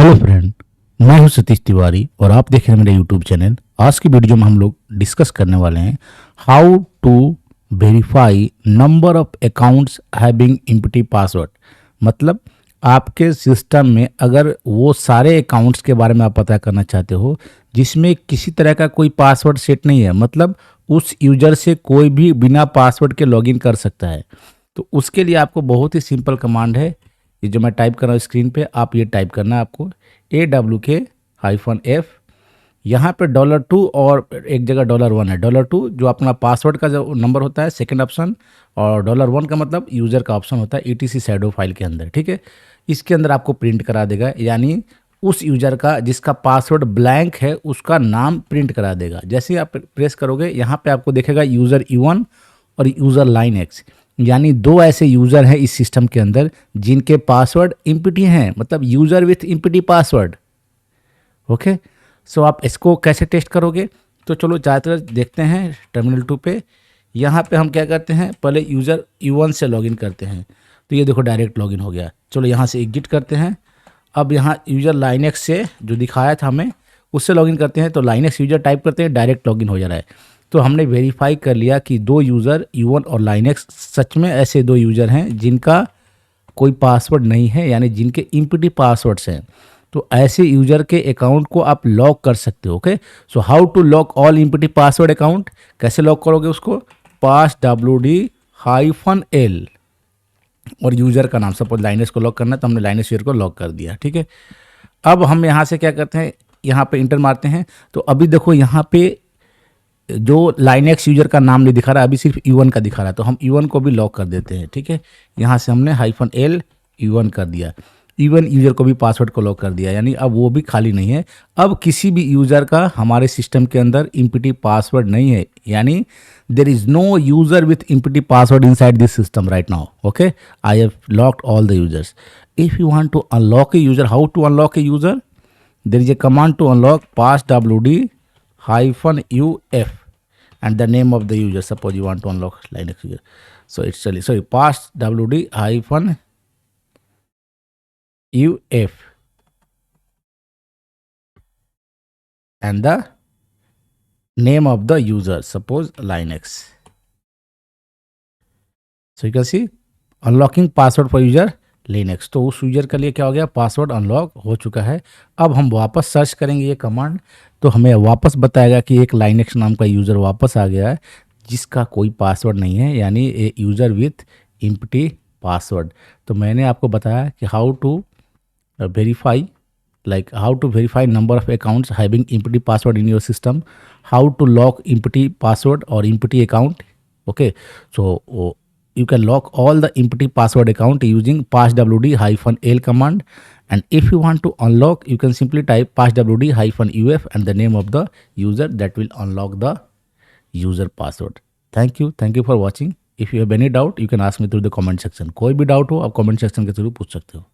Hello friend, मैं हूं सतीश तिवारी और आप देख रहे हैं मेरा यूट्यूब चैनल। आज की वीडियो में हम लोग डिस्कस करने वाले हैं how to verify number of accounts having empty password. मतलब आपके सिस्टम में अगर वो सारे अकाउंट्स के बारे में आप पता करना चाहते हो जिसमें किसी तरह का कोई पासवर्ड सेट नहीं है, मतलब उस यूजर से कोई भी बिना पासवर्ड के लॉगिन कर सकता है, तो उसके लिए आपको बहुत ही सिंपल कमांड है। ये जो मैं टाइप कर रहा हूँ स्क्रीन पे, आप ये टाइप करना है आपको AWK-F। यहाँ पे $2 और एक जगह $1 है। $2 जो अपना पासवर्ड का जो नंबर होता है सेकंड ऑप्शन, और $1 का मतलब यूज़र का ऑप्शन होता है ETC शैडो फाइल के अंदर। ठीक है, इसके अंदर आपको प्रिंट करा देगा, यानी उस यूज़र का जिसका पासवर्ड ब्लैंक है उसका नाम प्रिंट करा देगा। जैसे ही आप प्रेस करोगे यहाँ पे आपको दिखेगा यूज़र E1 और यूज़र लाइन X, यानी दो ऐसे यूज़र हैं इस सिस्टम के अंदर जिनके पासवर्ड इम्पिटी हैं, मतलब user with empty password. Okay, so आप इसको कैसे टेस्ट करोगे, तो चलो ज़्यादातर देखते हैं टर्मिनल 2 पे। यहाँ पे हम क्या करते हैं, पहले यूज़र E1 से लॉगिन करते हैं, तो ये देखो डायरेक्ट लॉगिन हो गया। चलो यहाँ से एग्जिट करते हैं। अब यहाँ यूज़र लाइन X से जो दिखाया था हमें उससे लॉगिन करते हैं, तो लाइन X यूज़र टाइप करते हैं, डायरेक्ट लॉगिन हो जा रहा है। तो हमने वेरीफाई कर लिया कि दो यूज़र E1 और लाइन X सच में ऐसे दो यूज़र हैं जिनका कोई पासवर्ड नहीं है, यानी जिनके इम्पिटी पासवर्ड्स हैं। तो ऐसे यूज़र के अकाउंट को आप लॉक कर सकते हो। Okay, so how to lock all empty password account, कैसे लॉक करोगे उसको, पास WD-L और यूज़र का नाम, सपोज लाइनेस को लॉक करना है तो हमने लाइनेस यूज़र को लॉक कर दिया। ठीक है, अब हम यहाँ से क्या करते हैं, यहाँ पे इंटर मारते हैं। तो अभी देखो यहाँ पे जो लाइन X यूज़र का नाम नहीं दिखा रहा, अभी सिर्फ E1 का दिखा रहा है, तो हम E1 को भी लॉक कर देते हैं। ठीक है, यहाँ से हमने -L E1 कर दिया, E1 यूज़र को भी पासवर्ड को लॉक कर दिया, यानी अब वो भी खाली नहीं है। अब किसी भी यूज़र का हमारे सिस्टम के अंदर इम्पिटी पासवर्ड नहीं है, यानी there is no user with empty password inside this system right now. Okay, I have locked all the users. If you want to unlock a user, how to unlock a user, there is a command to unlock pass WD-UF and the name of the user. Suppose you want to unlock Linux user, so it's sorry pass WD-UF and the name of the user, suppose Linux. So you can see unlocking password for user Linux। तो उस user के लिए क्या हो गया, password unlock हो चुका है। अब हम वापस सर्च करेंगे ये कमांड, तो हमें वापस बताएगा कि एक लाइनेक्स नाम का यूज़र वापस आ गया है जिसका कोई पासवर्ड नहीं है, यानी a user with empty password. तो मैंने आपको बताया कि how to verify, like how to verify number of accounts having empty password in your system, how to lock empty password or empty account. Okay, so you can lock all the empty password account using passwd-l command, and if you want to unlock you can simply type passwd-uf and the name of the user, that will unlock the user password. Thank you for watching. If you have any doubt you can ask me through the comment section। कोई भी doubt हो आप comment section के through पूछ सकते हो।